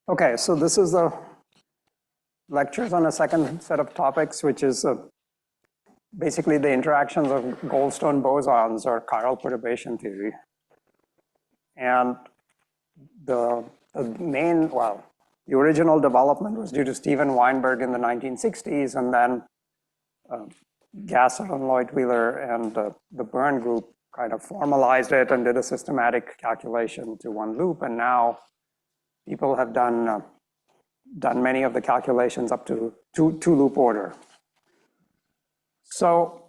Okay, so this is the lectures on a second set of topics, which is basically the interactions of Goldstone bosons or chiral perturbation theory. And the the original development was due to Steven Weinberg in the 1960s, and then Gasser and Lloyd Wheeler and the Byrne group kind of formalized it and did a systematic calculation to one loop. And now people have done many of the calculations up to two loop order. So,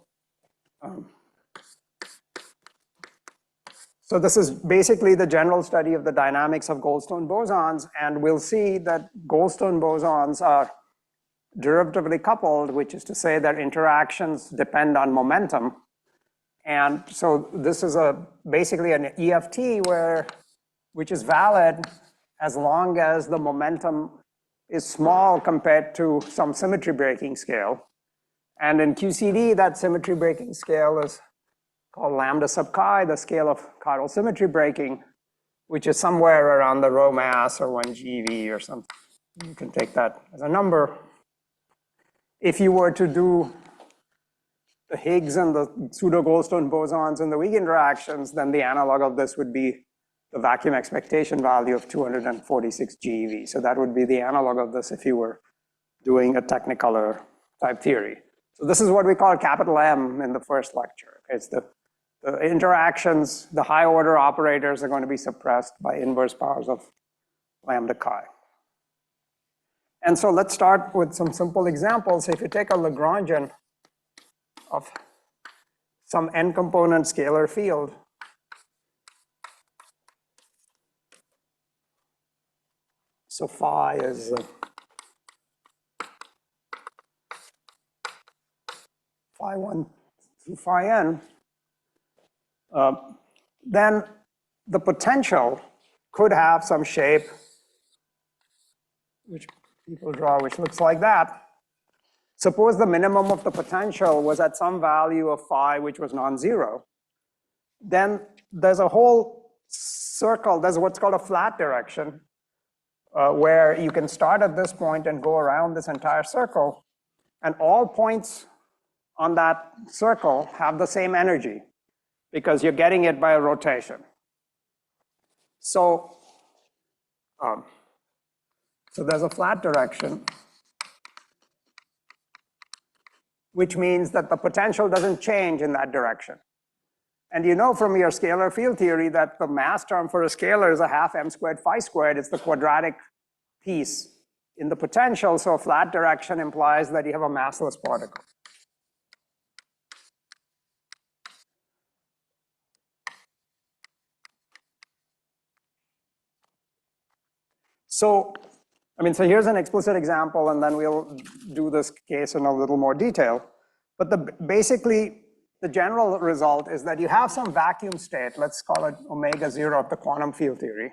so this is basically the general study of the dynamics of Goldstone bosons, and we'll see that Goldstone bosons are derivatively coupled, which is to say that interactions depend on momentum. And so this is basically an EFT which is valid as long as the momentum is small compared to some symmetry breaking scale. And in QCD, that symmetry breaking scale is called lambda sub chi, the scale of chiral symmetry breaking, which is somewhere around the rho mass or 1 GeV or something. You can take that as a number. If you were to do the Higgs and the pseudo-Goldstone bosons and the weak interactions, then the analog of this would be the vacuum expectation value of 246 GeV. So that would be the analog of this if you were doing a Technicolor type theory. So this is what we call capital M in the first lecture. It's the interactions, the high order operators are going to be suppressed by inverse powers of lambda chi. And so let's start with some simple examples. If you take a Lagrangian of some n component scalar field, so phi is phi 1 through phi n, then the potential could have some shape which people draw, which looks like that. Suppose the minimum of the potential was at some value of phi which was non-zero. Then there's a whole circle, there's what's called a flat direction, where you can start at this point and go around this entire circle, and all points on that circle have the same energy because you're getting it by a rotation. So, so there's a flat direction, which means that the potential doesn't change in that direction. And you know from your scalar field theory that the mass term for a scalar is a half m squared phi squared. It's the quadratic piece in the potential, so a flat direction implies that you have a massless particle. So, so here's an explicit example, and then we'll do this case in a little more detail. But basically, the general result is that you have some vacuum state, let's call it omega 0 of the quantum field theory.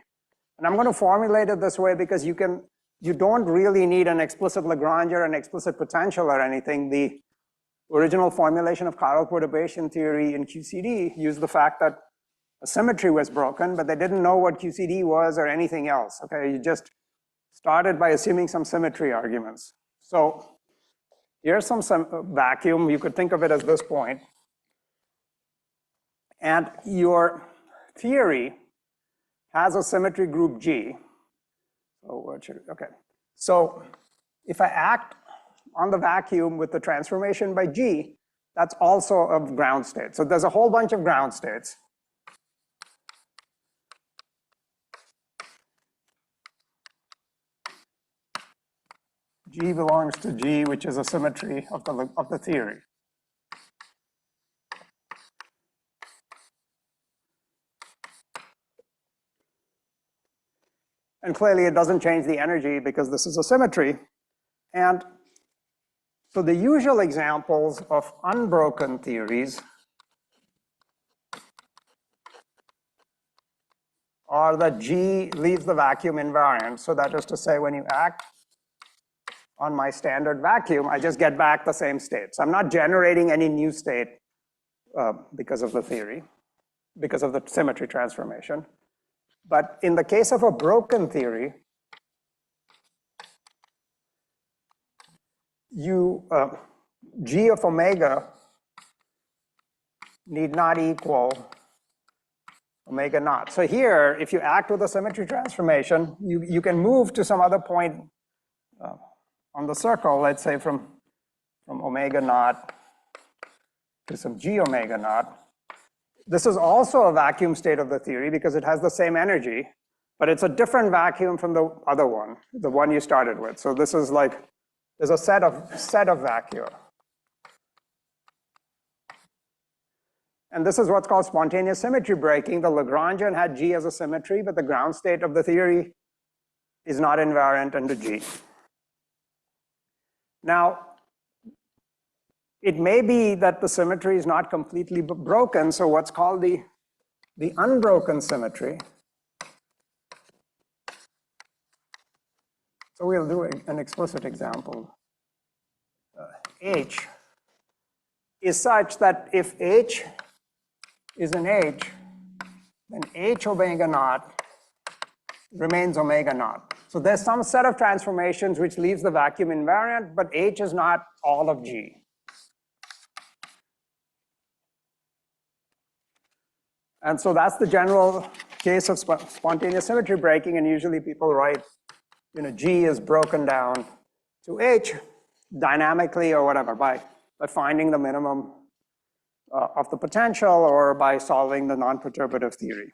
And I'm going to formulate it this way because you don't really need an explicit Lagrangian or an explicit potential or anything. The original formulation of chiral perturbation theory in QCD used the fact that a symmetry was broken, but they didn't know what QCD was or anything else. Okay, you just started by assuming some symmetry arguments. So here's some vacuum. You could think of it as this point. And your theory has a symmetry group G. So if I act on the vacuum with the transformation by G, that's also of ground state. So there's a whole bunch of ground states. G belongs to G, which is a symmetry of the theory. And clearly it doesn't change the energy because this is a symmetry. And so the usual examples of unbroken theories are that G leaves the vacuum invariant. So that is to say, when you act on my standard vacuum, I just get back the same state. So I'm not generating any new state because of the theory, because of the symmetry transformation. But in the case of a broken theory, G of omega need not equal omega naught. So here, if you act with a symmetry transformation, you can move to some other point on the circle, let's say from omega naught to some G omega naught. This is also a vacuum state of the theory because it has the same energy, but it's a different vacuum from the other one, the one you started with. So this is like, there's a set of vacua. And this is what's called spontaneous symmetry breaking. The Lagrangian had G as a symmetry, but the ground state of the theory is not invariant under G. Now, it may be that the symmetry is not completely broken, so what's called the unbroken symmetry. So we'll do an explicit example. H is such that if H is an H, then H omega naught remains omega naught. So there's some set of transformations which leaves the vacuum invariant, but H is not all of G. And so that's the general case of spontaneous symmetry breaking, and usually people write, G is broken down to H dynamically or whatever by finding the minimum of the potential or by solving the non-perturbative theory.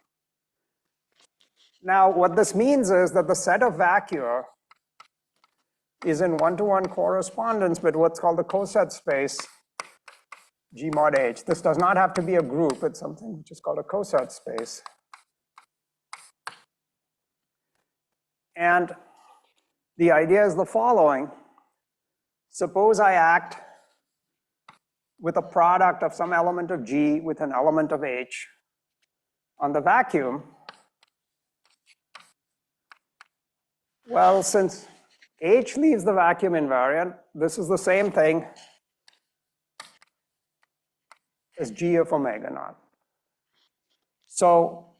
Now, what this means is that the set of vacua is in one-to-one correspondence with what's called the coset space G mod H. This does not have to be a group. It's something which is called a coset space. And the idea is the following. Suppose I act with a product of some element of G with an element of H on the vacuum. Well, since H leaves the vacuum invariant, this is the same thing as G of omega naught. So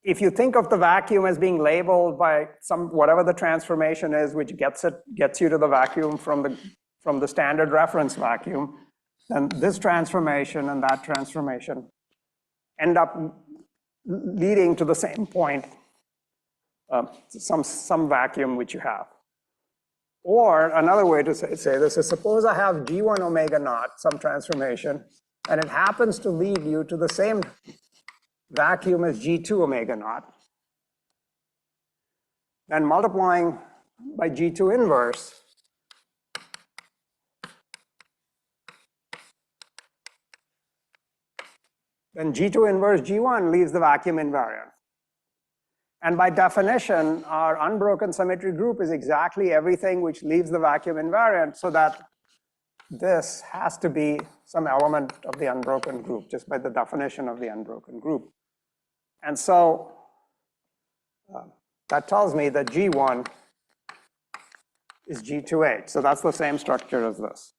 if you think of the vacuum as being labeled by whatever the transformation is, which gets you to the vacuum from the standard reference vacuum, then this transformation and that transformation end up leading to the same point, some vacuum which you have. Or another way to say this is, suppose I have G1 omega naught, some transformation, and it happens to lead you to the same vacuum as G2 omega naught. Then multiplying by G2 inverse, then G2 inverse G1 leaves the vacuum invariant. And by definition, our unbroken symmetry group is exactly everything which leaves the vacuum invariant, so that this has to be some element of the unbroken group, just by the definition of the unbroken group. And so that tells me that G1 is G2H. So that's the same structure as this.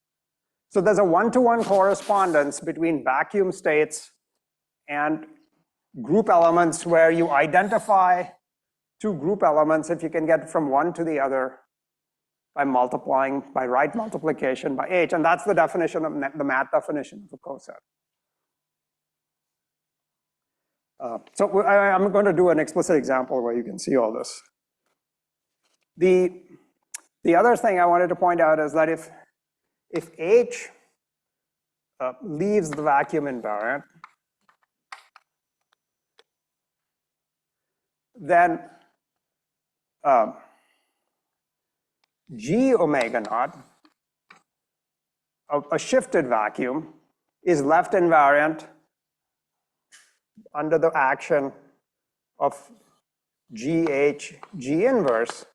So there's a one-to-one correspondence between vacuum states and group elements where you identify two group elements if you can get from one to the other by multiplying, by right multiplication by H. And that's the definition of the math definition of a coset. So I'm going to do an explicit example where you can see all this. The other thing I wanted to point out is that if H leaves the vacuum invariant, then G omega naught of a shifted vacuum is left invariant under the action of GH G inverse,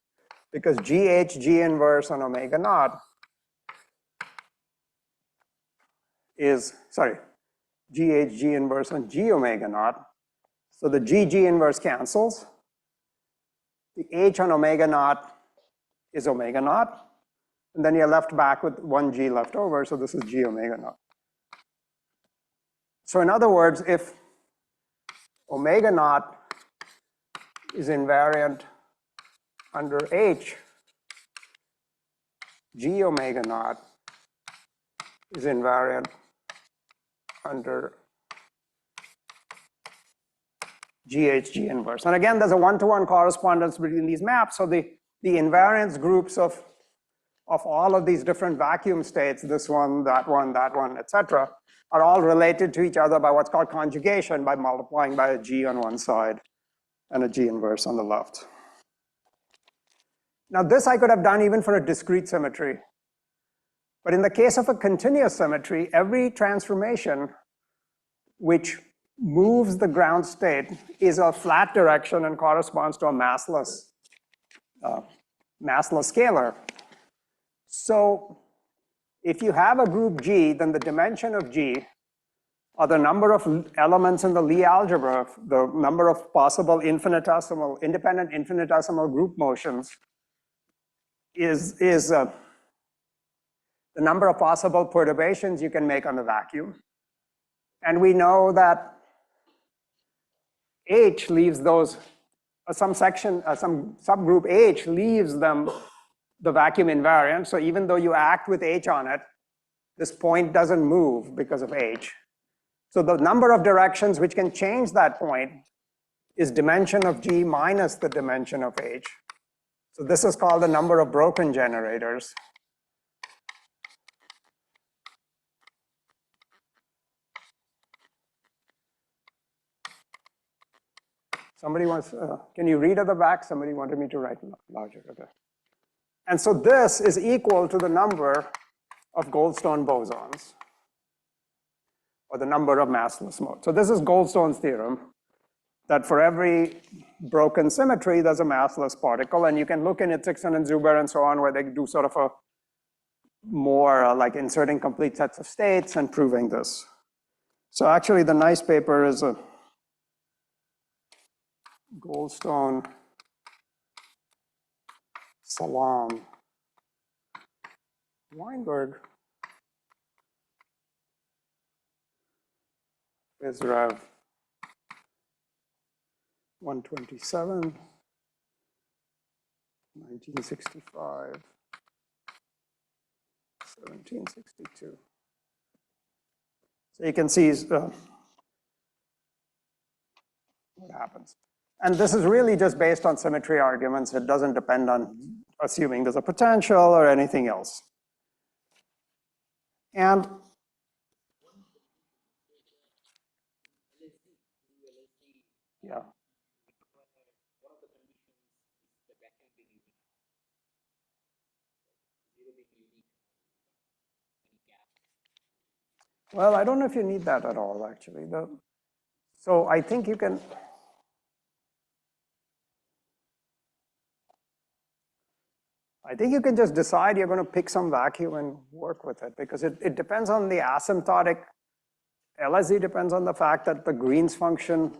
because GH G inverse on omega naught is, GH G inverse on G omega naught. So the G inverse cancels. The H on omega naught is omega naught. And then you're left back with one G left over, so this is G omega naught. So in other words, if omega naught is invariant under H, G omega naught is invariant under GHG inverse. And again, there's a one-to-one correspondence between these maps. So the invariance groups of all of these different vacuum states, this one, that one, et cetera, are all related to each other by what's called conjugation, by multiplying by a G on one side and a G inverse on the left. Now this I could have done even for a discrete symmetry. But in the case of a continuous symmetry, every transformation which moves the ground state is a flat direction and corresponds to a massless scalar. So if you have a group G, then the dimension of G, or the number of elements in the Lie algebra, the number of possible independent infinitesimal group motions, is the number of possible perturbations you can make on the vacuum. And we know that H leaves those, some subgroup H leaves them the vacuum invariant. So even though you act with H on it, this point doesn't move because of H. So the number of directions which can change that point is dimension of G minus the dimension of H. So this is called the number of broken generators. Somebody wants, can you read at the back? Somebody wanted me to write larger. Okay. And so this is equal to the number of Goldstone bosons, or the number of massless modes. So this is Goldstone's theorem, that for every broken symmetry, there's a massless particle. And you can look in Itzikson and Zuber and so on, where they do sort of a more like inserting complete sets of states and proving this. So actually, the nice paper is a Goldstone, Salam, Weinberg, Izrav, 127, 1965, 1762. So you can see what happens. And this is really just based on symmetry arguments. It doesn't depend on assuming there's a potential or anything else. And yeah. Well, I don't know if you need that at all, actually. So I think you can. I think you can just decide you're going to pick some vacuum and work with it, because it depends on the asymptotic. LSZ depends on the fact that the Green's function.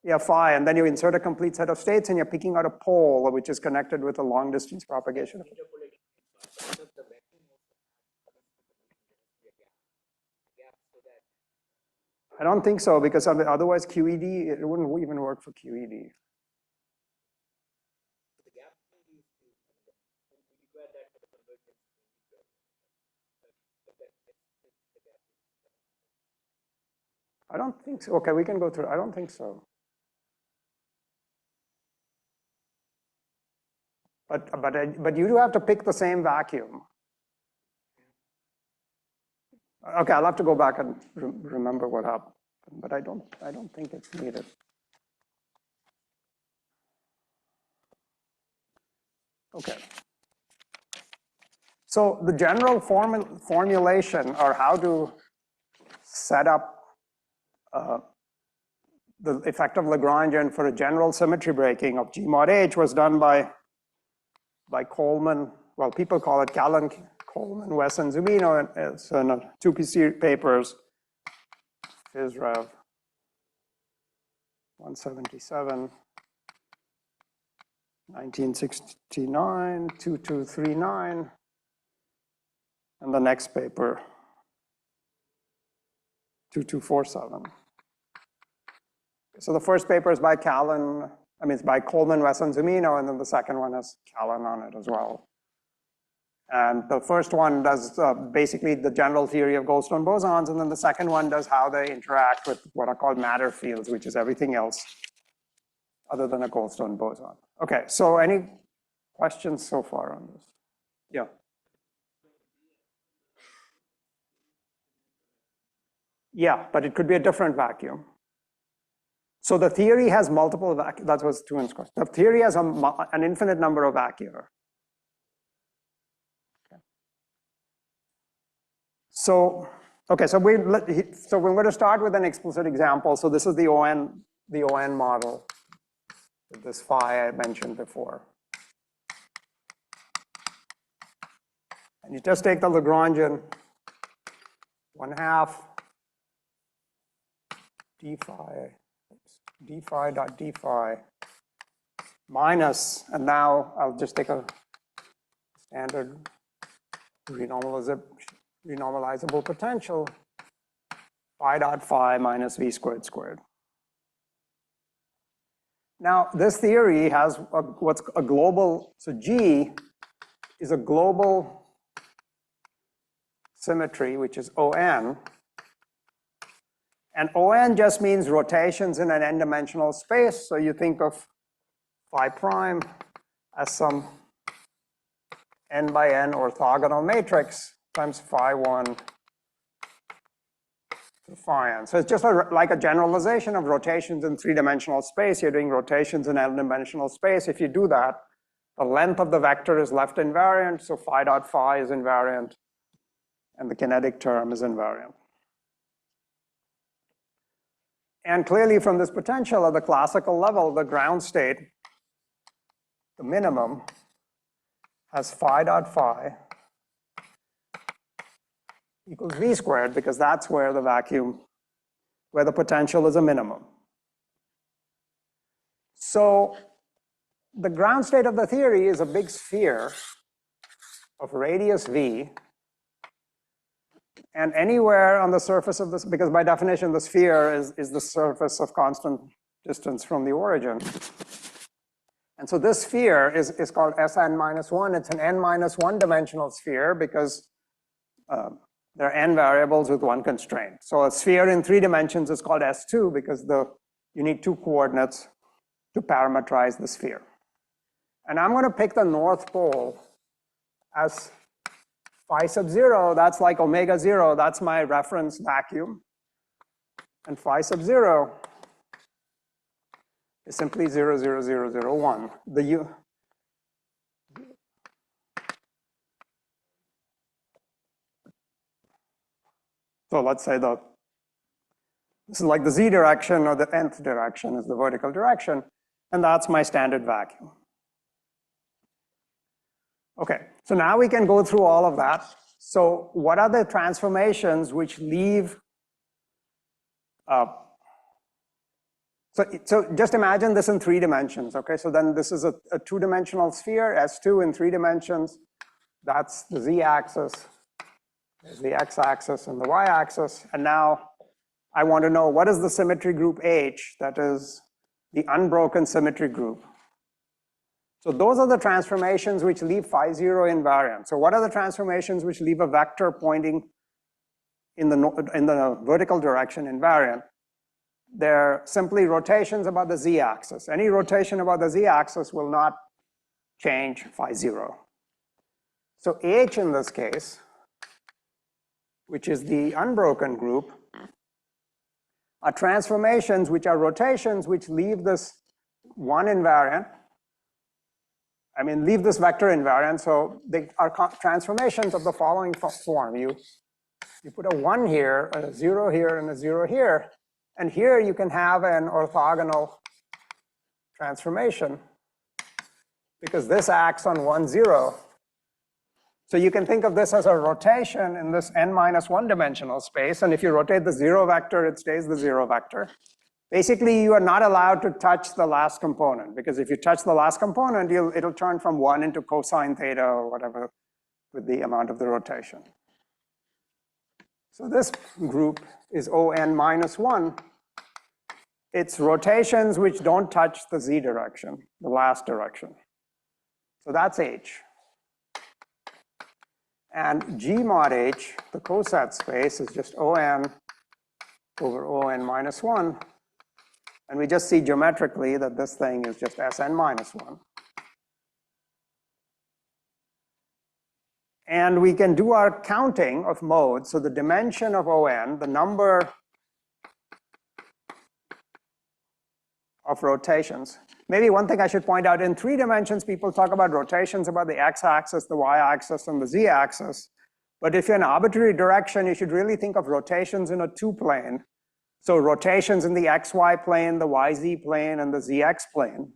Yeah, phi, and then you insert a complete set of states and you're picking out a pole which is connected with a long distance propagation. I don't think so, because otherwise QED, it wouldn't even work for QED. I don't think so. Okay, we can go through. I don't think so. But you do have to pick the same vacuum. Okay, I'll have to go back and remember what happened, but I don't think it's needed. Okay. So the general formulation, or how to set up the effect of Lagrangian for a general symmetry breaking of G mod H, was done by Coleman. Well, people call it Callan, Coleman, Wess, and Zumino. It's in 2 papers. Fizrev 177, 1969, 2239, and the next paper 2247. So the first paper is by Callan, I mean, it's by Coleman-Wesson-Zumino, and then the second one has Callan on it as well. And the first one does basically the general theory of Goldstone bosons, and then the second one does how they interact with what are called matter fields, which is everything else other than a Goldstone boson. Okay, so any questions so far on this? Yeah. Yeah, but it could be a different vacuum. So the theory has multiple vacuums. That was Tuhin's question. The theory has an infinite number of vacua. Okay. So, okay, so we're going to start with an explicit example. So this is the ON model with this phi I mentioned before. And you just take the Lagrangian 1/2 d phi dot d phi minus, and now I'll just take a standard renormalizable potential, phi dot phi minus v squared squared. Now, this theory has what's a global, so G is a global symmetry, which is ON. And ON just means rotations in an n-dimensional space. So you think of phi prime as some n by n orthogonal matrix times phi 1 to phi n. So it's just like a generalization of rotations in three-dimensional space. You're doing rotations in n-dimensional space. If you do that, the length of the vector is left invariant. So phi dot phi is invariant, and the kinetic term is invariant. And clearly from this potential at the classical level, the ground state, the minimum, has phi dot phi equals v squared, because that's where the vacuum, where the potential is a minimum. So the ground state of the theory is a big sphere of radius v. And anywhere on the surface of this, because by definition the sphere is the surface of constant distance from the origin. And so this sphere is called Sn minus 1. It's an n minus 1 dimensional sphere because there are n variables with one constraint. So a sphere in 3 dimensions is called S2 because you need 2 coordinates to parameterize the sphere. And I'm going to pick the north pole as phi sub 0, that's like omega 0, that's my reference vacuum. And phi sub 0 is simply 0, 0, 0, 0, 1. So let's say this is like the z direction, or the nth direction is the vertical direction, and that's my standard vacuum. Okay, so now we can go through all of that. So what are the transformations which leave, so just imagine this in 3 dimensions, okay? So then this is a 2-dimensional sphere, S2 in 3 dimensions. That's the z-axis, there's the x-axis and the y-axis. And now I want to know what is the symmetry group H, that is the unbroken symmetry group. So those are the transformations which leave phi 0 invariant. So what are the transformations which leave a vector pointing in the vertical direction invariant? They're simply rotations about the z-axis. Any rotation about the z-axis will not change phi 0. So H in this case, which is the unbroken group, are transformations which are rotations which leave this one invariant. I mean, leave this vector invariant, so they are transformations of the following form. You put a 1 here, a 0 here, and a 0 here, and here you can have an orthogonal transformation because this acts on 1, 0. So you can think of this as a rotation in this n minus 1 dimensional space, and if you rotate the 0 vector, it stays the 0 vector. Basically, you are not allowed to touch the last component, because if you touch the last component, it'll turn from 1 into cosine theta or whatever with the amount of the rotation. So this group is ON minus 1. It's rotations which don't touch the z direction, the last direction. So that's H. And G mod H, the coset space, is just On over On minus 1. And we just see geometrically that this thing is just Sn minus 1. And we can do our counting of modes. So the dimension of On, the number of rotations. Maybe one thing I should point out, in 3 dimensions, people talk about rotations about the x-axis, the y-axis, and the z-axis. But if you're in arbitrary direction, you should really think of rotations in a 2-plane. So rotations in the xy plane, the yz plane, and the zx plane.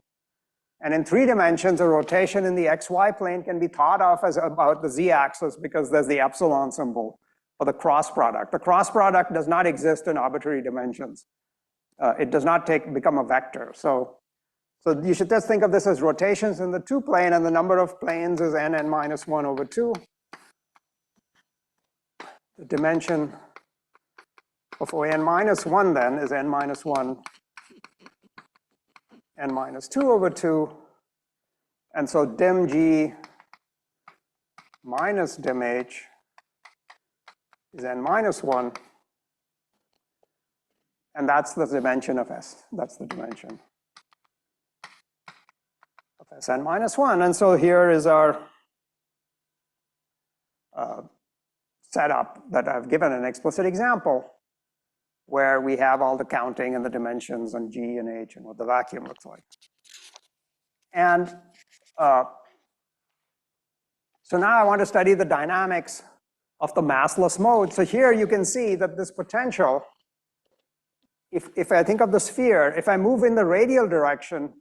And in 3 dimensions, a rotation in the xy plane can be thought of as about the z-axis because there's the epsilon symbol for the cross product. The cross product does not exist in arbitrary dimensions. It does not become a vector. So you should just think of this as rotations in the 2-plane, and the number of planes is n minus 1 over 2. The dimension of n minus 1 then is n minus 1, n minus 2 over 2. And so dim G minus dim H is n minus 1. And that's the dimension of S. That's the dimension of Sn minus 1. And so here is our setup that I've given an explicit example where we have all the counting and the dimensions on G and H and what the vacuum looks like. And so now I want to study the dynamics of the massless mode. So here you can see that this potential, if I think of the sphere, if I move in the radial direction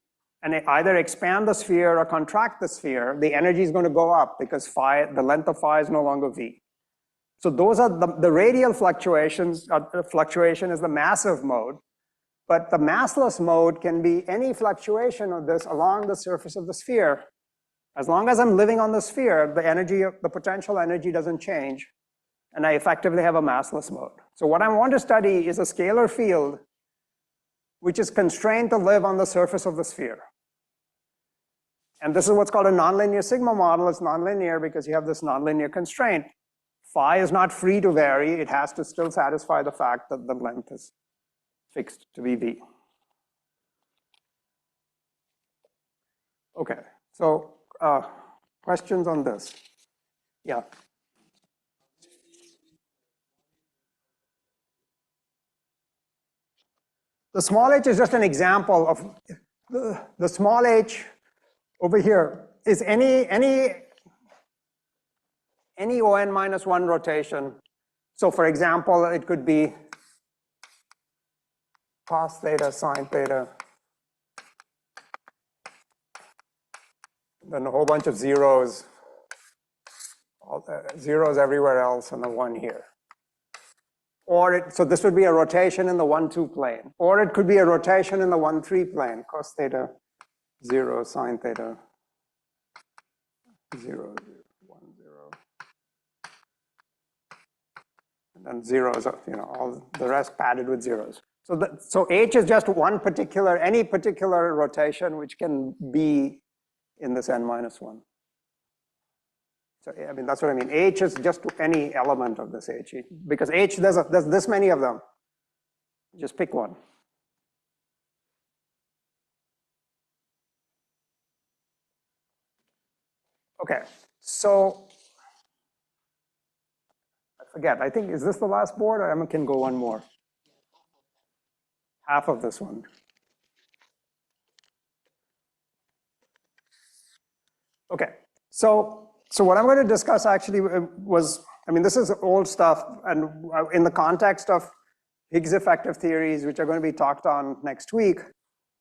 and I either expand the sphere or contract the sphere, the energy is going to go up because phi, the length of phi is no longer v. So those are the radial fluctuations. The fluctuation is the massive mode. But the massless mode can be any fluctuation of this along the surface of the sphere. As long as I'm living on the sphere, the energy, the potential energy doesn't change. And I effectively have a massless mode. So what I want to study is a scalar field which is constrained to live on the surface of the sphere. And this is what's called a nonlinear sigma model. It's nonlinear because you have this nonlinear constraint. Phi is not free to vary. It has to still satisfy the fact that the length is fixed to be v. Okay, so questions on this? Yeah. The small h is just an example of the small h over here is any On minus 1 rotation. So for example, it could be cos theta, sine theta, then a whole bunch of zeros, zeros everywhere else, and the 1 here. Or so this would be a rotation in the 1-2 plane. Or it could be a rotation in the 1-3 plane, cos theta, 0, sine theta, 0, 1, 0. And then zeros, all the rest padded with zeros. So H is just one particular, any particular rotation which can be in this n minus 1. So I mean, that's what I mean. H is just any element of this H. Because H, there's this many of them. Just pick one. Okay, so I forget. I think, is this the last board, or I can go one more? Half of this one. Okay, so what I'm going to discuss actually was, I mean, this is old stuff, and in the context of Higgs effective theories, which are going to be talked on next week,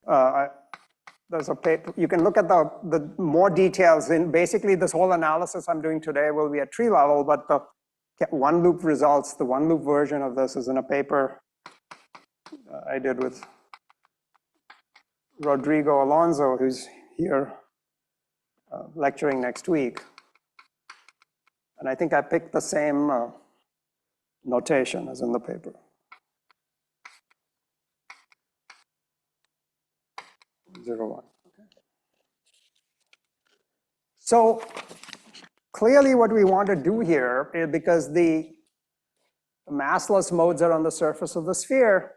there's a paper, you can look at the more details in basically this whole analysis I'm doing today will be at tree level, but the one loop results, the one loop version of this is in a paper I did with Rodrigo Alonso, who's here lecturing next week. And I think I picked the same notation as in the paper. 0, 1. Okay. So clearly what we want to do here, because the massless modes are on the surface of the sphere,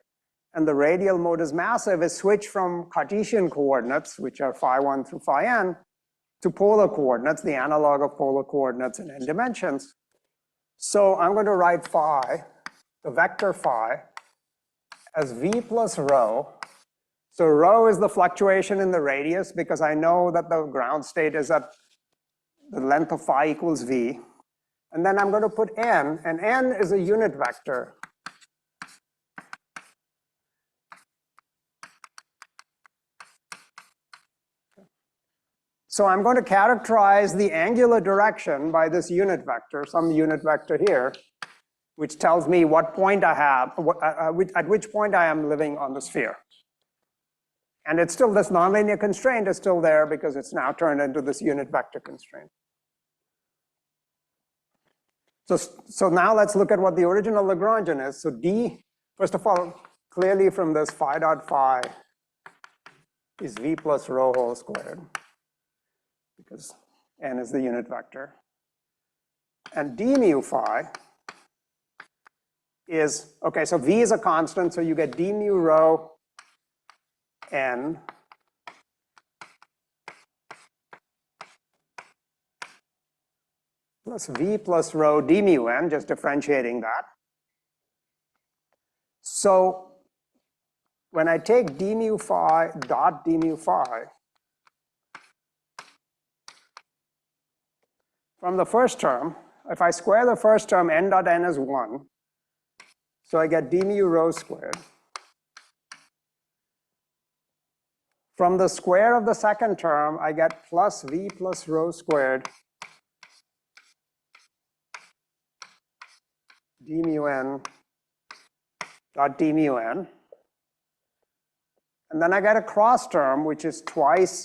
and the radial mode is massive, is switch from Cartesian coordinates, which are phi 1 through phi n, to polar coordinates, the analog of polar coordinates in n dimensions. So I'm going to write phi, the vector phi, as v plus rho. So rho is the fluctuation in the radius, because I know that the ground state is at the length of phi equals v. And then I'm going to put n, and n is a unit vector. So I'm going to characterize the angular direction by this unit vector, some unit vector here, which tells me what point I have, at which point I am living on the sphere. And it's still, this nonlinear constraint is still there because it's now turned into this unit vector constraint. So now let's look at what the original Lagrangian is. So D, first of all, clearly from this phi dot phi is v plus rho whole squared, because n is the unit vector. And d mu phi is, okay, so v is a constant, so you get d mu rho n plus v plus rho d mu n, just differentiating that. So when I take d mu phi dot d mu phi from the first term, if I square the first term, n dot n is 1. So I get d mu rho squared. From the square of the second term, I get plus v plus rho squared d mu n dot d mu n. And then I get a cross term, which is twice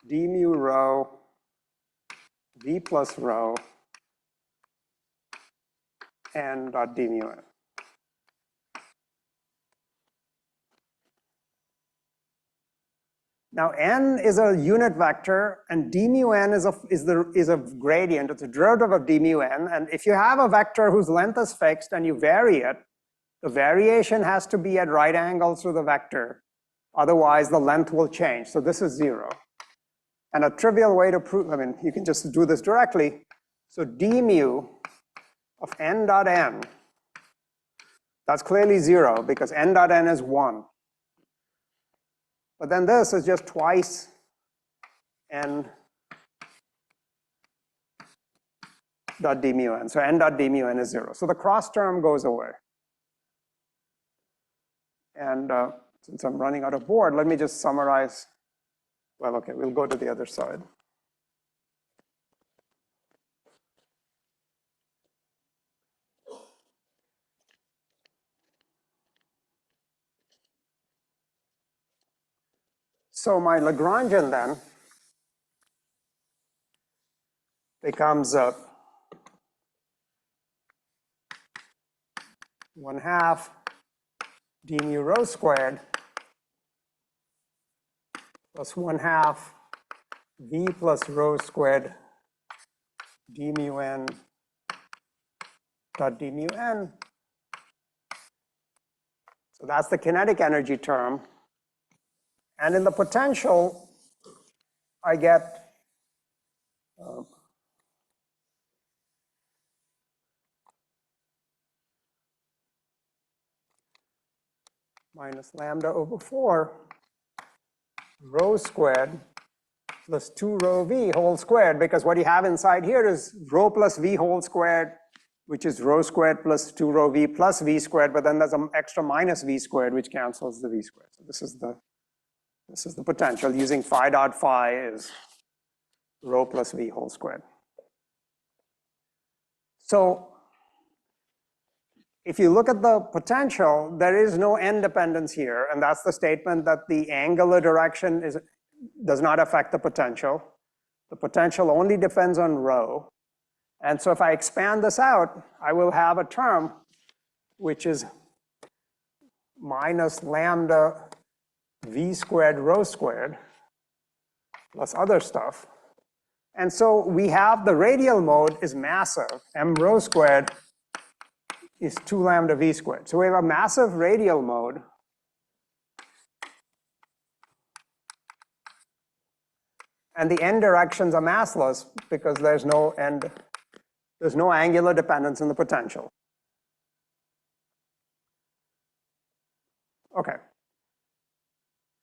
d mu rho v plus rho n dot d mu n. Now n is a unit vector, and d mu n is a gradient. It's a derivative of d mu n. And if you have a vector whose length is fixed and you vary it, the variation has to be at right angles to the vector. Otherwise, the length will change. So this is 0. And a trivial way to prove, I mean, you can just do this directly. So d mu of n dot n, that's clearly 0 because n dot n is 1. But then this is just twice n dot d mu n. So n dot d mu n is 0. So the cross term goes away. And since I'm running out of board, let me just summarize. Well, okay, we'll go to the other side. So my Lagrangian then becomes 1/2 d mu rho squared plus 1/2 v plus rho squared d mu n dot d mu n. So that's the kinetic energy term. And in the potential, I get minus lambda over 4 rho squared plus 2 rho v whole squared, because what you have inside here is rho plus v whole squared, which is rho squared plus 2 rho v plus v squared, but then there's an extra minus v squared, which cancels the v squared. So this is the potential. Using phi dot phi is rho plus v whole squared. So if you look at the potential, there is no n dependence here, and that's the statement that the angular direction does not affect the potential. The potential only depends on rho. And so if I expand this out, I will have a term which is minus lambda v squared rho squared plus other stuff. And so we have the radial mode is massive. M rho squared is 2 lambda v squared. So we have a massive radial mode. And the end directions are massless because there's no angular dependence in the potential. Okay.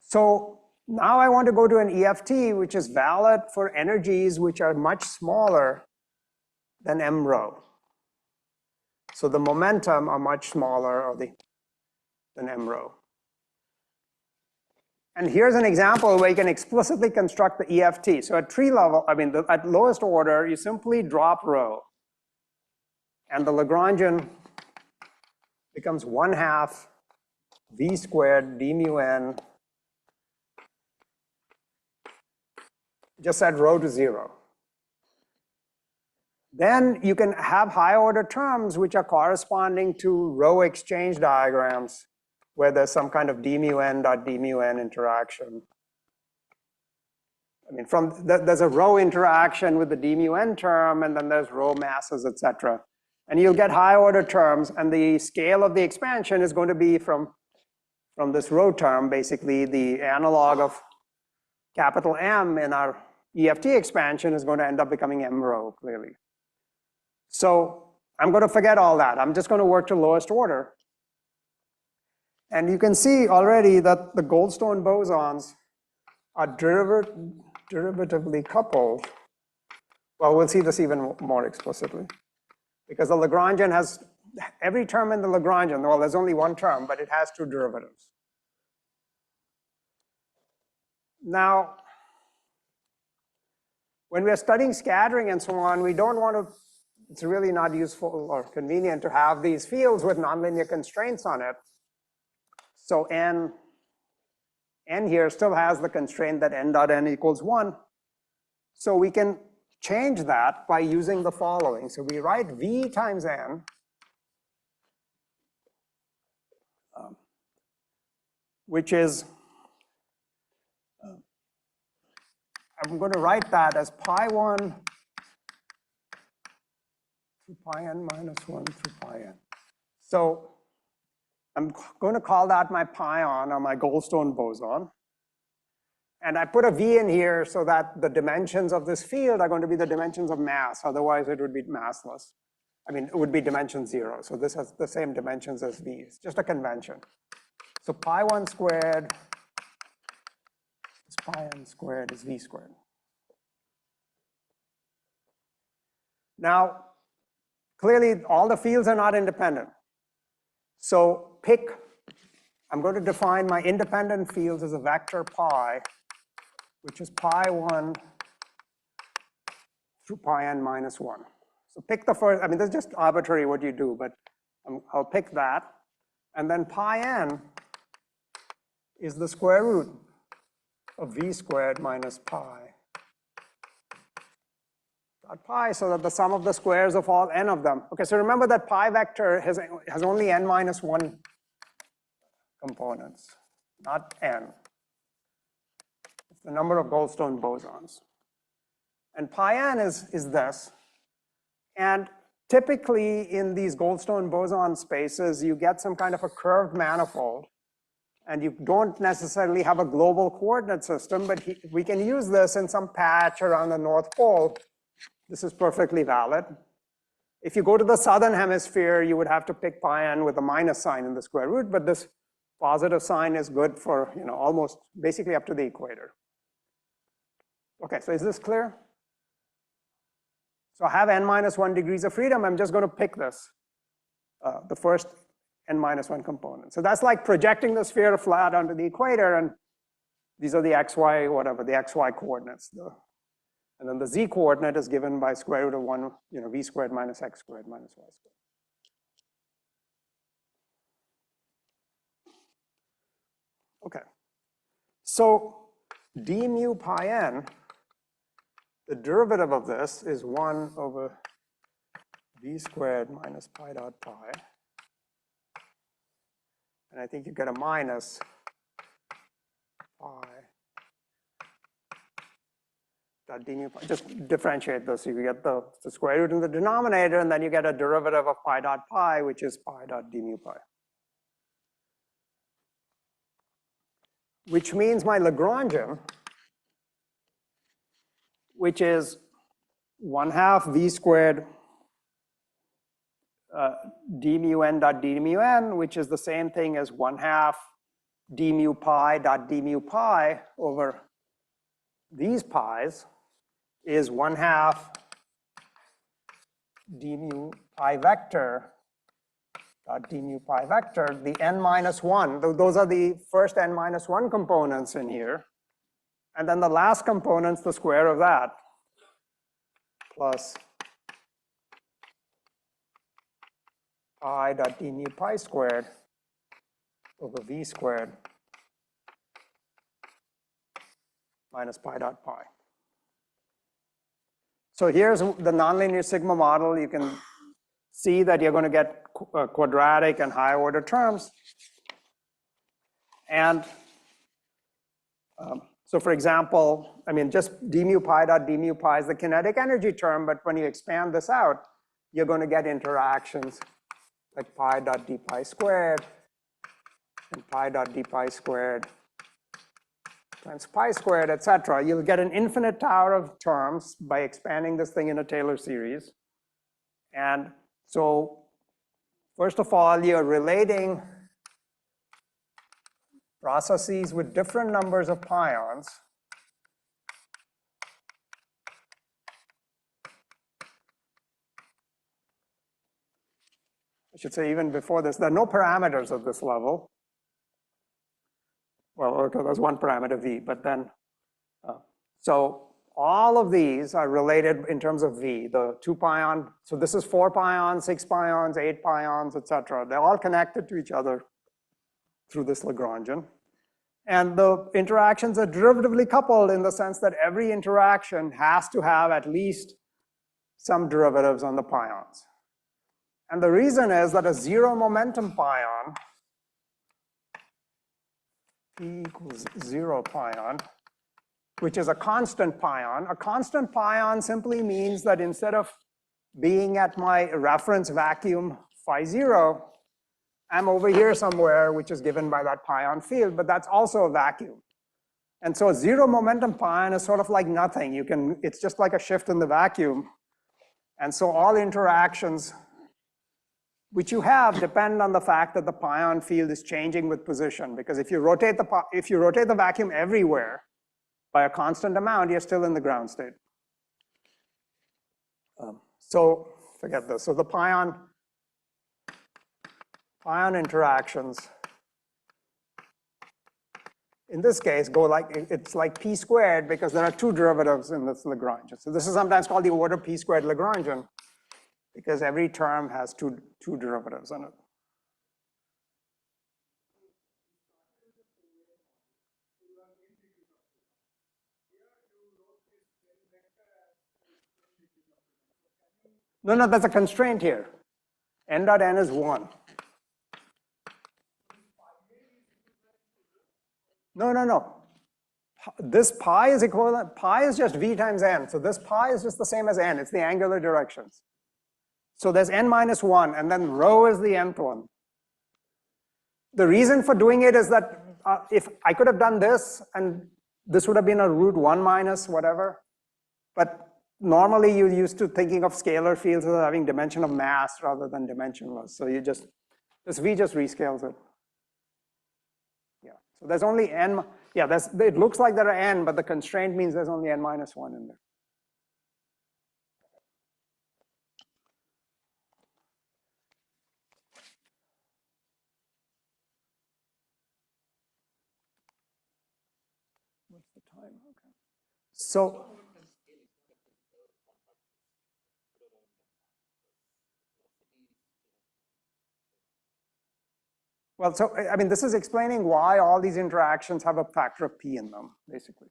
So now I want to go to an EFT which is valid for energies which are much smaller than m rho. So the momentum are much smaller than m rho. And here's an example where you can explicitly construct the EFT. So at tree level, at lowest order, you simply drop rho. And the Lagrangian becomes 1/2 v squared d mu n. Just set rho to 0. Then you can have higher order terms which are corresponding to rho exchange diagrams where there's some kind of d mu n dot d mu n interaction. There's a rho interaction with the d mu n term, and then there's rho masses, etc. And you'll get higher order terms, and the scale of the expansion is going to be from this rho term, basically the analog of capital M in our EFT expansion is going to end up becoming m rho, clearly. So I'm going to forget all that. I'm just going to work to lowest order. And you can see already that the Goldstone bosons are derivatively coupled. Well, we'll see this even more explicitly. Because the Lagrangian has, every term in the Lagrangian, well, there's only one term, but it has 2 derivatives. Now, when we're studying scattering and so on, we don't want to, it's really not useful or convenient to have these fields with nonlinear constraints on it. So n here still has the constraint that n dot n equals 1. So we can change that by using the following. So we write v times n which is, I'm going to write that as pi 1 through pi n minus 1 through pi n. So I'm going to call that my pion or my Goldstone boson. And I put a v in here so that the dimensions of this field are going to be the dimensions of mass. Otherwise, it would be massless. It would be dimension 0. So this has the same dimensions as v. It's just a convention. So pi 1 squared is pi n squared is v squared. Now, clearly, all the fields are not independent. So I'm going to define my independent fields as a vector pi, which is pi 1 through pi n minus 1. So pick the first, this is just arbitrary what you do, but I'll pick that. And then pi n is the square root of v squared minus pi dot pi, so that the sum of the squares of all n of them. Okay, so remember that pi vector has only n minus 1 components, not n. It's the number of Goldstone bosons. And pi n is this. And typically in these Goldstone boson spaces, you get some kind of a curved manifold. And you don't necessarily have a global coordinate system, but we can use this in some patch around the North Pole. This is perfectly valid. If you go to the southern hemisphere, you would have to pick pi n with a minus sign in the square root, but this positive sign is good for almost basically up to the equator. Okay, so is this clear? So I have n minus 1 degrees of freedom. I'm just going to pick this, the first n minus 1 component. So that's like projecting the sphere flat onto the equator, and these are the xy, whatever, the xy coordinates. And then the z coordinate is given by square root of 1, v squared minus x squared minus y squared. Okay. So d mu pi n, the derivative of this is 1 over v squared minus pi dot pi. And I think you get a minus dot d mu pi. Just differentiate this. You get the square root in the denominator, and then you get a derivative of pi dot pi, which is pi dot d mu pi. Which means my Lagrangian, which is 1/2 v squared d mu n dot d mu n, which is the same thing as 1/2 d mu pi dot d mu pi over these pi's, is 1/2 d mu pi vector dot d mu pi vector, the n minus 1. Those are the first n minus 1 components in here. And then the last component's the square of that, plus pi dot d mu pi squared over v squared minus pi dot pi. So here's the nonlinear sigma model. You can see that you're going to get quadratic and higher order terms. And so for example, I mean, just d mu pi dot d mu pi is the kinetic energy term, but when you expand this out, you're going to get interactions like pi dot d pi squared and pi dot d pi squared times pi squared, etc. You'll get an infinite tower of terms by expanding this thing in a Taylor series. And so first of all, you're relating processes with different numbers of pions. I should say even before this, there are no parameters at this level. Well, okay, there's one parameter v, but then, so all of these are related in terms of v, the 2 pion, so this is 4 pions, 6 pions, 8 pions, etc. They're all connected to each other through this Lagrangian. And the interactions are derivatively coupled in the sense that every interaction has to have at least some derivatives on the pions. And the reason is that a zero momentum pion, P equals 0 pion, which is a constant pion simply means that instead of being at my reference vacuum phi 0, I'm over here somewhere, which is given by that pion field, but that's also a vacuum. And so a zero momentum pion is sort of like nothing. It's just like a shift in the vacuum. And so all interactions which you have depend on the fact that the pion field is changing with position. Because if you rotate the vacuum everywhere by a constant amount, you're still in the ground state. So forget this. So the pion interactions in this case go like, it's like p squared because there are 2 derivatives in this Lagrangian. So this is sometimes called the order p squared Lagrangian because every term has two derivatives in it. No, that's a constraint here. N dot n is 1. No. This pi is equivalent, pi is just v times n. So this pi is just the same as n. It's the angular directions. So there's n minus 1, and then rho is the nth one. The reason for doing it is that if I could have done this, and this would have been a root 1 minus whatever, but normally you're used to thinking of scalar fields as having dimension of mass rather than dimensionless. So you just, this v just rescales it. Yeah, so there's only n, yeah, it looks like there are n, but the constraint means there's only n minus 1 in there. What's the time? Okay. So, well, so, I mean, this is explaining why all these interactions have a factor of p in them, basically.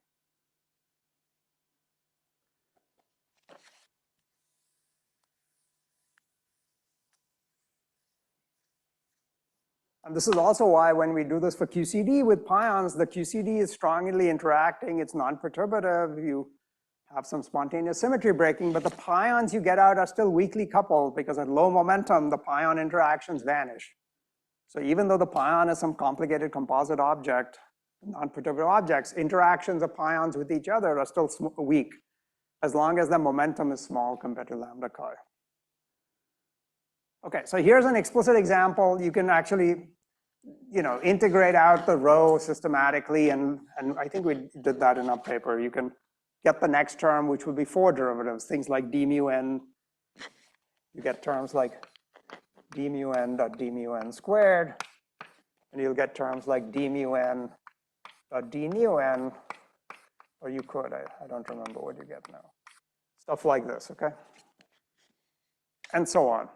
And this is also why when we do this for QCD with pions, the QCD is strongly interacting, it's non-perturbative. have some spontaneous symmetry breaking, but the pions you get out are still weakly coupled because at low momentum, the pion interactions vanish. So even though the pion is some complicated composite object, non-perturbative objects, interactions of pions with each other are still weak, as long as the momentum is small compared to lambda chi. Okay, so here's an explicit example. You can actually, integrate out the rho systematically, and I think we did that in our paper. You can get the next term, which will be 4 derivatives, things like d mu n. You get terms like d mu n dot d mu n squared, and you'll get terms like d mu n dot d nu n, or you could, I don't remember what you get now. Stuff like this, okay? And so on.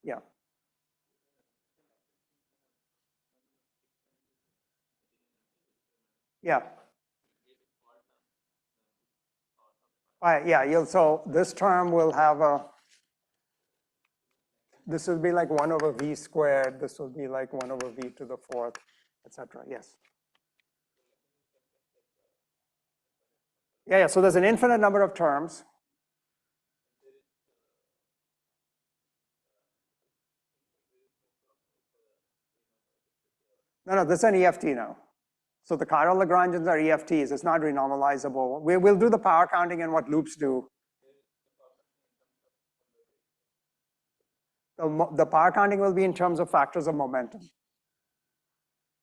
Yeah. Yeah. Yeah, so this term will have this will be like 1 over v squared, this will be like 1 over v to the 4th, etc. Yes. Yeah, so there's an infinite number of terms. No, this is an EFT now. So the chiral Lagrangians are EFTs. It's not renormalizable. We'll do the power counting and what loops do. The power counting will be in terms of factors of momentum.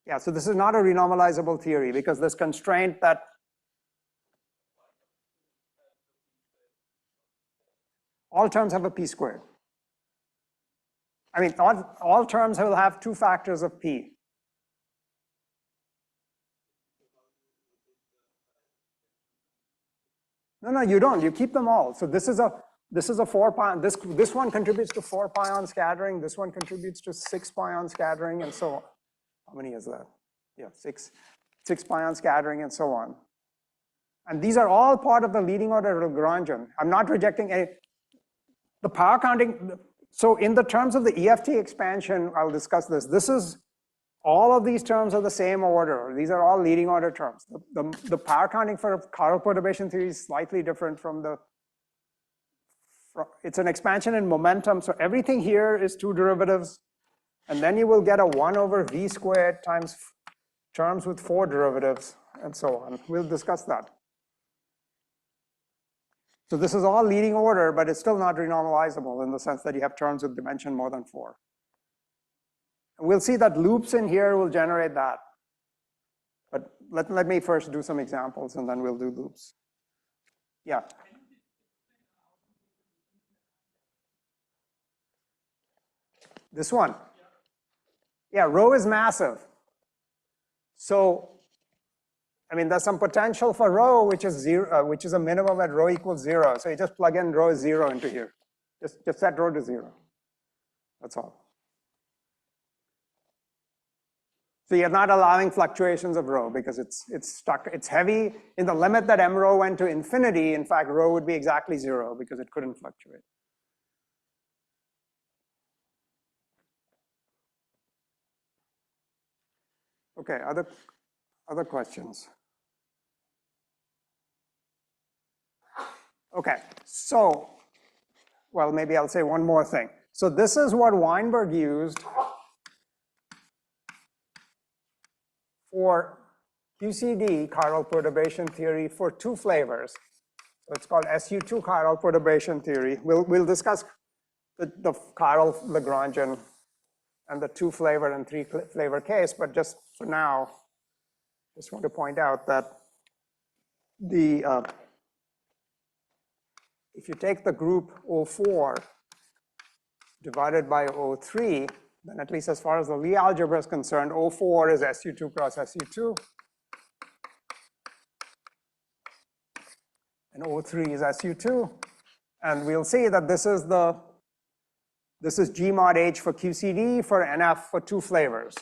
Yeah, so this is not a renormalizable theory because this constraint that all terms have a p squared. I mean, all terms will have 2 factors of p. No, you don't. You keep them all. So this is a 4 pion. This one contributes to 4 pion scattering. This one contributes to 6 pion scattering, and so on. How many is that? Yeah, 6 pion scattering, and so on. And these are all part of the leading order Lagrangian. I'm not rejecting any. The power counting. So in the terms of the EFT expansion, I'll discuss this. This is all of these terms are the same order. These are all leading order terms. The power counting for chiral perturbation theory is slightly different from it's an expansion in momentum. So everything here is 2 derivatives. And then you will get a 1 over v squared times terms with 4 derivatives and so on. We'll discuss that. So this is all leading order, but it's still not renormalizable in the sense that you have terms with dimension more than 4. We'll see that loops in here will generate that. But let me first do some examples and then we'll do loops. Yeah. This one. Yeah, rho is massive. So, I mean, there's some potential for rho, which is 0, which is a minimum at rho equals 0. So you just plug in rho 0 into here. Just set rho to 0. That's all. So you're not allowing fluctuations of rho because it's stuck. It's heavy in the limit that m rho went to infinity. In fact, rho would be exactly 0 because it couldn't fluctuate. Okay, other questions? Okay, so, well, maybe I'll say one more thing. So this is what Weinberg used for QCD, chiral perturbation theory, for 2 flavors. So it's called SU2 chiral perturbation theory. We'll discuss the chiral Lagrangian and the 2 flavor and 3 flavor case, but just for now, just want to point out that if you take the group O4 divided by O3, then at least as far as the Lie algebra is concerned, O4 is SU2 cross SU2. And O3 is SU2. And we'll see that this is G mod H for QCD for NF for 2 flavors,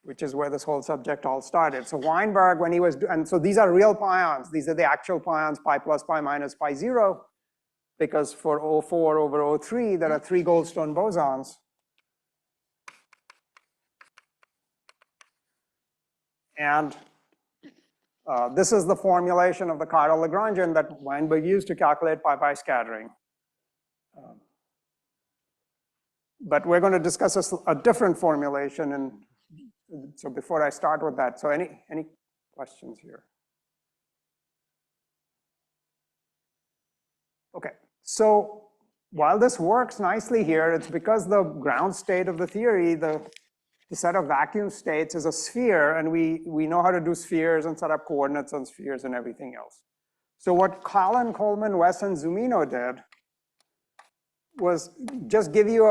which is where this whole subject all started. So Weinberg, when he was, and so these are real pions. These are the actual pions, pi plus, pi minus, pi 0, because for O4 over O3, there are 3 Goldstone bosons. And this is the formulation of the chiral Lagrangian that Weinberg used to calculate pi-pi scattering. But we're going to discuss a different formulation, and so before I start with that, so any questions here? Okay, so while this works nicely here, it's because the ground state of the theory, the set of vacuum states is a sphere, and we know how to do spheres and set up coordinates on spheres and everything else. So what Collin, Coleman, West, and Zumino did was just give you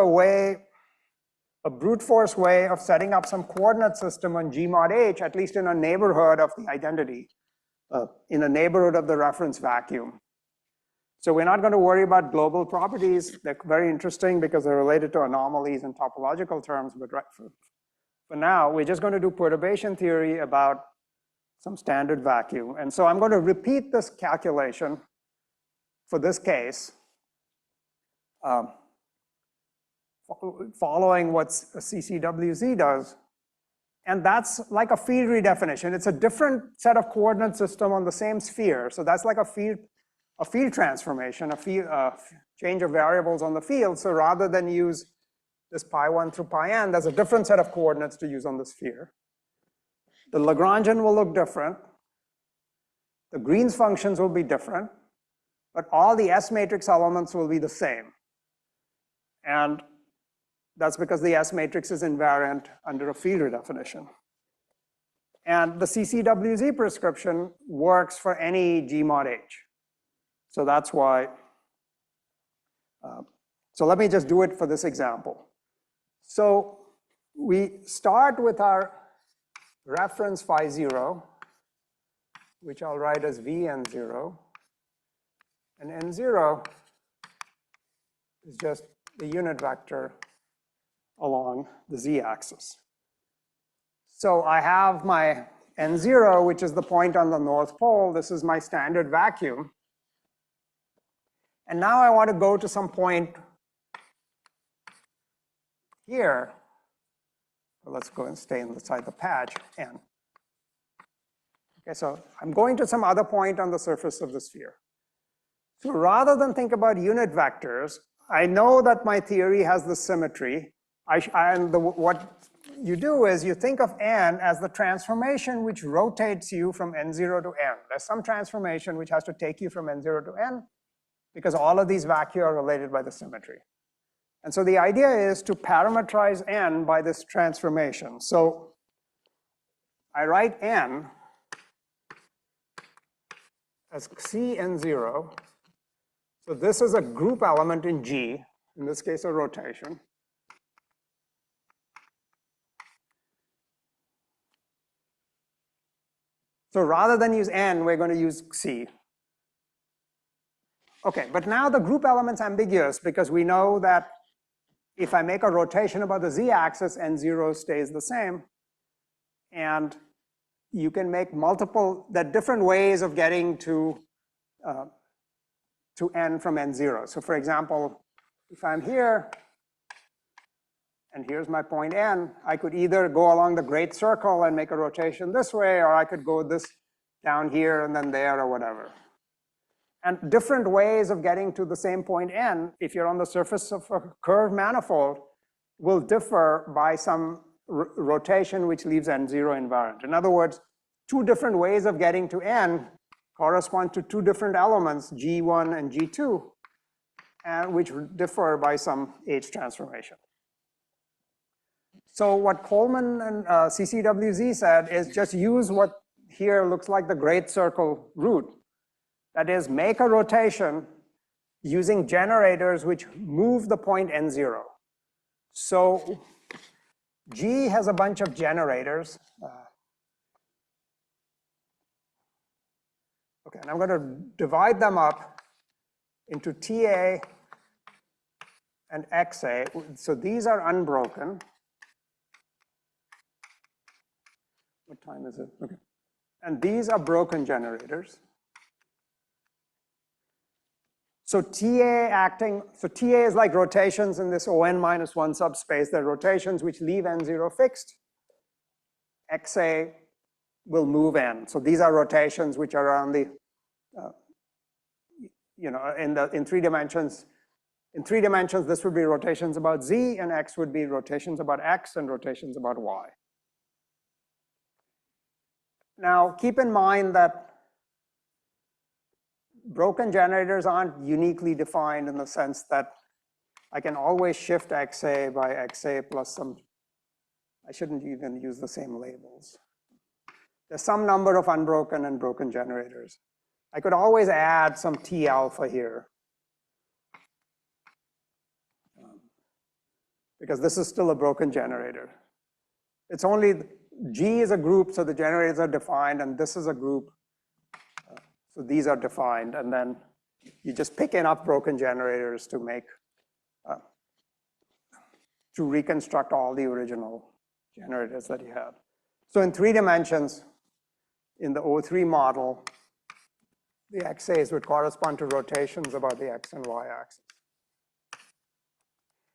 a brute force way of setting up some coordinate system on G mod H, at least in a neighborhood of the identity, in a neighborhood of the reference vacuum. So we're not going to worry about global properties. They're very interesting because they're related to anomalies in topological terms, but for now, we're just going to do perturbation theory about some standard vacuum. And so I'm going to repeat this calculation for this case, following what CCWZ does. And that's like a field redefinition. It's a different set of coordinate system on the same sphere. So that's like a field transformation, a change of variables on the field. So rather than use this pi1 through pi n, there's a different set of coordinates to use on the sphere. The Lagrangian will look different. The Green's functions will be different, but all the S matrix elements will be the same. And that's because the S matrix is invariant under a field redefinition. And the CCWZ prescription works for any G mod H. So that's why, so let me just do it for this example. So we start with our reference phi 0, which I'll write as Vn0. And n0 is just the unit vector along the z-axis. So I have my n0, which is the point on the North Pole. This is my standard vacuum. And now I want to go to some point here. Well, let's go and stay inside the patch, n. Okay, so I'm going to some other point on the surface of the sphere. So rather than think about unit vectors, I know that my theory has the symmetry. What you do is you think of n as the transformation which rotates you from n0 to n. There's some transformation which has to take you from n0 to n, because all of these vacui are related by the symmetry. And so the idea is to parameterize n by this transformation. So I write n as Cn0. So this is a group element in G, in this case a rotation. So rather than use n, we're going to use C. Okay, but now the group element's ambiguous because we know that if I make a rotation about the z-axis, n0 stays the same. And you can make there are different ways of getting to n from n0. So for example, if I'm here, and here's my point n, I could either go along the great circle and make a rotation this way, or I could go this down here and then there or whatever. And different ways of getting to the same point n, if you're on the surface of a curved manifold, will differ by some rotation which leaves n0 invariant. In other words, two different ways of getting to n correspond to two different elements, G1 and G2, and which differ by some H transformation. So what Coleman and CCWZ said is just use what here looks like the great circle root. That is, make a rotation using generators which move the point n0. So G has a bunch of generators. Okay, and I'm going to divide them up into TA and XA. So these are unbroken. What time is it? Okay. And these are broken generators. So TA is like rotations in this ON minus 1 subspace. They're rotations which leave n0 fixed. XA will move in. So these are rotations which are around the, in 3 dimensions. In 3 dimensions, this would be rotations about z, and x would be rotations about x and rotations about y. Now, keep in mind that broken generators aren't uniquely defined in the sense that I can always shift xa by xa plus some, I shouldn't even use the same labels. There's some number of unbroken and broken generators. I could always add some T alpha here, because this is still a broken generator. It's only, G is a group, so the generators are defined, and this is a group, so these are defined, and then you just pick enough broken generators to make, to reconstruct all the original generators that you have. So in 3 dimensions, in the O3 model, the xa's would correspond to rotations about the x and y axis.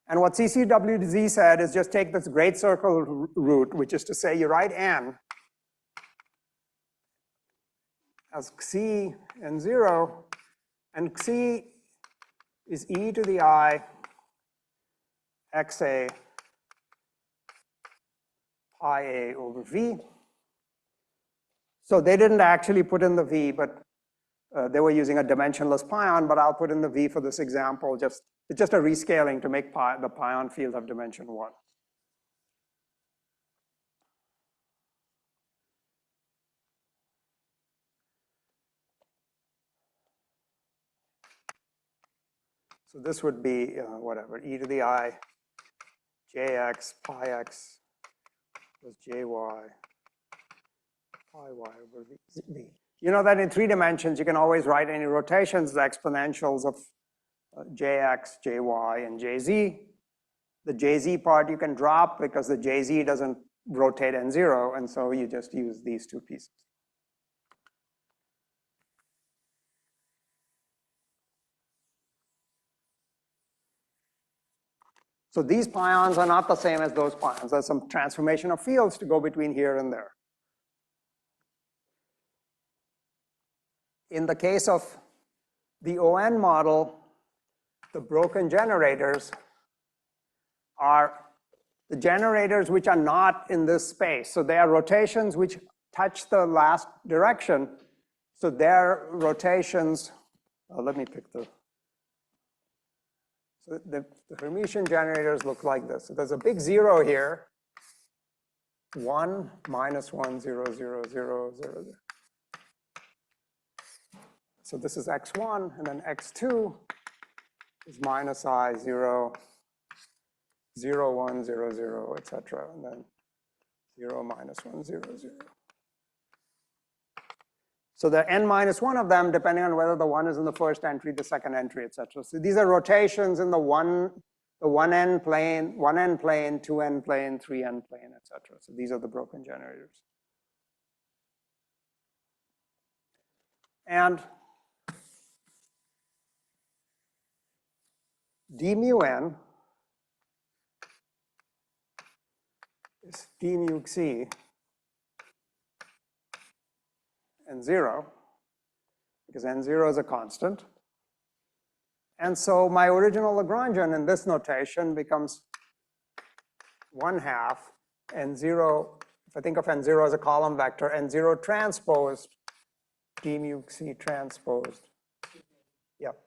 And what CCWZ said is just take this great circle root, which is to say you write n as xi and 0, and xi is e to the I xa pi a over v. So they didn't actually put in the v, but they were using a dimensionless pion, but I'll put in the v for this example. It's just a rescaling to make the pion field have dimension 1. So this would be whatever, e to the I jx pi x plus jy pi y over v. You know that in 3 dimensions, you can always write any rotations, the exponentials of jx, jy, and jz. The jz part you can drop because the jz doesn't rotate n0, and so you just use these 2 pieces. So these pions are not the same as those pions. There's some transformation of fields to go between here and there. In the case of the ON model, the broken generators are the generators which are not in this space. So they are rotations which touch the last direction. So their rotations, let me pick the, so the Hermitian generators look like this. So there's a big 0 here, 1, -1, 0, 0, 0, 0, 0. So this is x1, and then x2 is -I, 0, 0, 1, 0, 0, etc. And then 0, -1, 0, 0. So there are n-1 of them, depending on whether the 1 is in the first entry, the second entry, etc. So these are rotations in the 1n plane, 1n plane, 2n plane, 3n plane, etc. So these are the broken generators. And d mu n is d mu xi and 0, because n0 is a constant. And so my original Lagrangian in this notation becomes 1/2 n0, if I think of n0 as a column vector, n0 transposed d mu xi transposed. Yep.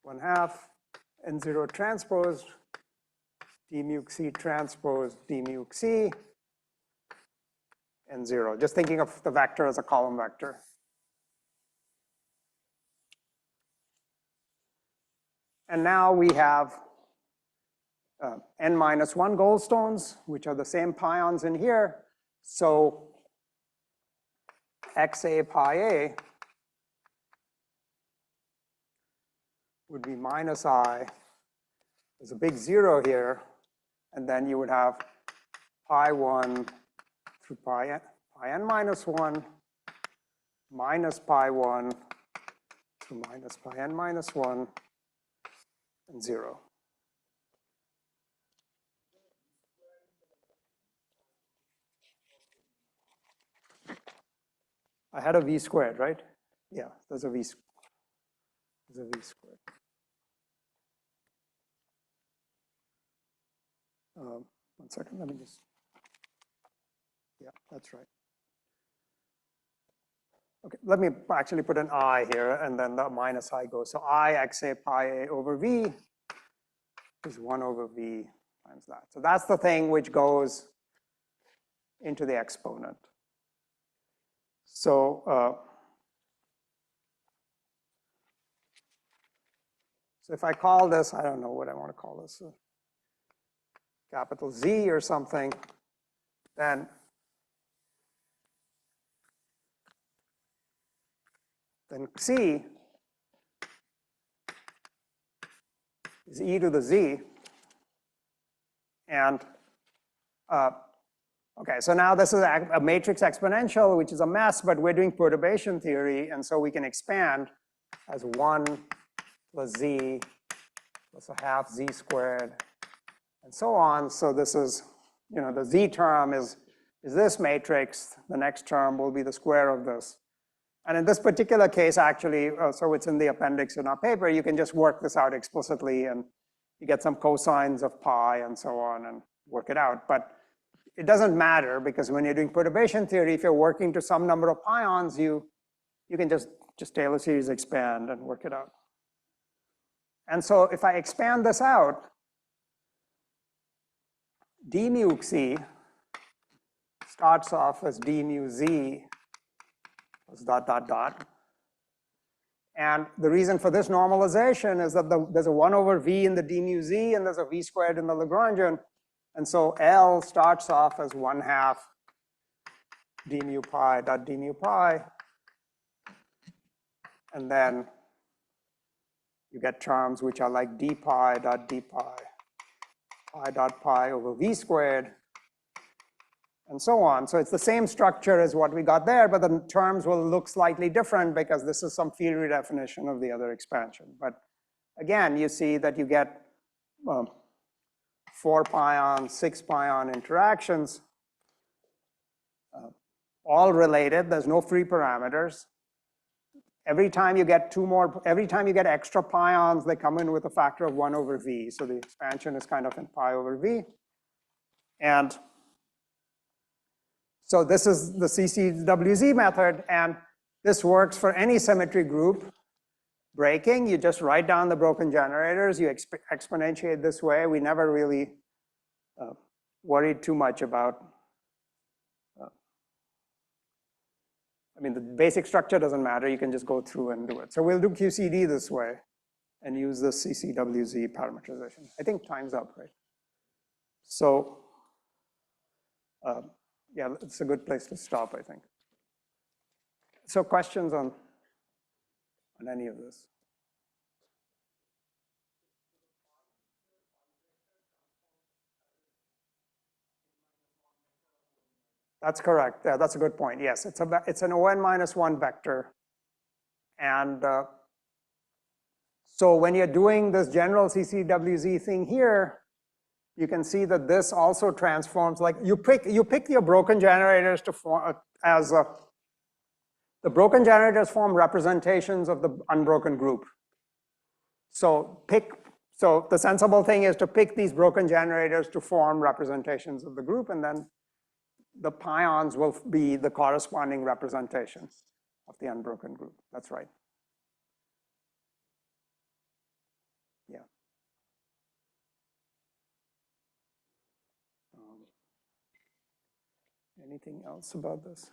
One-half n0 transposed d mu xi transposed d mu xi n0. Just thinking of the vector as a column vector. And now we have n-1 Goldstones, which are the same pions in here. So xa pi a would be -I. There's a big 0 here. And then you would have pi 1 through pi n-1 minus pi 1 to minus pi n-1 and 0. I had a v squared, right? Yeah, there's a v squared. One second, let me just, yeah, that's right. Okay, let me actually put an I here, and then the minus I goes. So I xa pi a over v is 1 over v times that. So that's the thing which goes into the exponent. So, so if I call this, I don't know what I want to call this, capital Z or something, then C is e to the Z. And okay, so now this is a matrix exponential, which is a mess, but we're doing perturbation theory, and so we can expand as 1 plus Z plus a half Z squared, and so on. So this is, you know, the Z term is this matrix. The next term will be the square of this. And in this particular case, actually, so it's in the appendix in our paper, you can just work this out explicitly, and you get some cosines of pi and so on and work it out. But it doesn't matter, because when you're doing perturbation theory, if you're working to some number of pions, you can just Taylor series expand and work it out. And so if I expand this out, d mu c starts off as d mu z plus dot, dot, dot. And the reason for this normalization is that there's a 1 over v in the d mu z, and there's a v squared in the Lagrangian. And so L starts off as 1/2 d mu pi dot d mu pi. And then you get terms which are like d pi dot d pi, pi dot pi over v squared, and so on. So it's the same structure as what we got there, but the terms will look slightly different because this is some field redefinition of the other expansion. But again, you see that you get 4 pion, 6 pion interactions, all related. There's no free parameters. Every time you get every time you get extra pions, they come in with a factor of 1 over v. So the expansion is kind of in pi over v. And so this is the CCWZ method, and this works for any symmetry group. Breaking, you just write down the broken generators, you exponentiate this way. We never really worried too much about, I mean, the basic structure doesn't matter, you can just go through and do it. So we'll do QCD this way and use the CCWZ parameterization. I think time's up, right? So, yeah, it's a good place to stop, I think. So questions on any of this? That's correct. Yeah, that's a good point. Yes, it's an ON minus 1 vector. And so when you're doing this general CCWZ thing here, you can see that this also transforms, like you pick your broken generators to form the broken generators form representations of the unbroken group. So the sensible thing is to pick these broken generators to form representations of the group, and then the pions will be the corresponding representation of the unbroken group. That's right. Yeah. Anything else about this?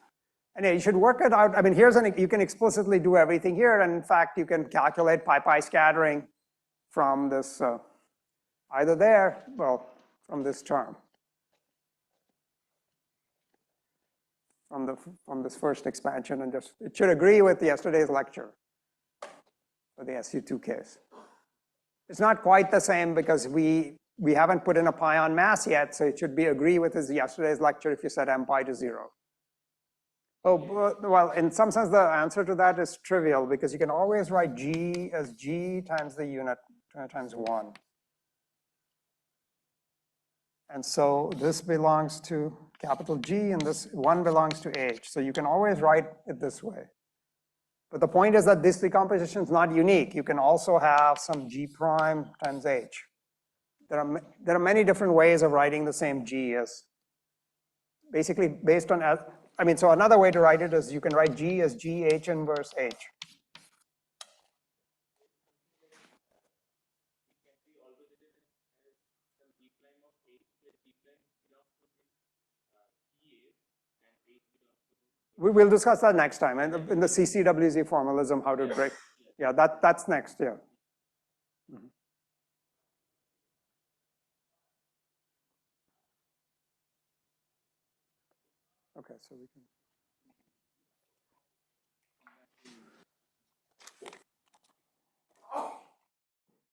And yeah, you should work it out. I mean, you can explicitly do everything here, and in fact, you can calculate pi-pi scattering from this, either there, well, from this term. From this first expansion, and just, it should agree with yesterday's lecture for the SU2 case. It's not quite the same because we haven't put in a pion mass yet, so it should agree with yesterday's lecture if you set m pi to 0. Oh, well, in some sense, the answer to that is trivial because you can always write G as G times the unit times 1. And so this belongs to capital G, and this 1 belongs to H. So you can always write it this way. But the point is that this decomposition is not unique. You can also have some G prime times H. There are many different ways of writing the same G as basically based on, I mean, so another way to write it is you can write G as G H inverse H. We will discuss that next time, and in the CCWZ formalism, how to break. Yeah, that's next, yeah. Mhm. Okay, so we can.